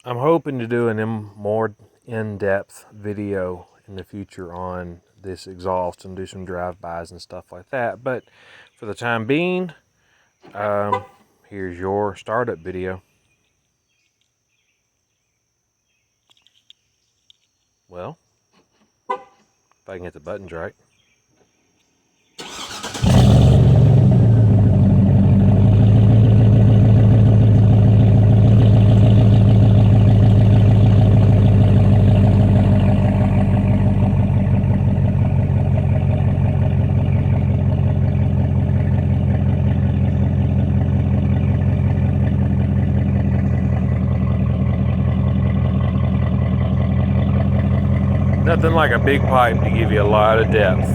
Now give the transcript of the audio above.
I'm hoping to do more in-depth video in the future on this exhaust and do some drive-bys and stuff like that. But for the time being, here's your startup video. Well, if I can hit the buttons right. Nothing like a big pipe to give you a lot of depth.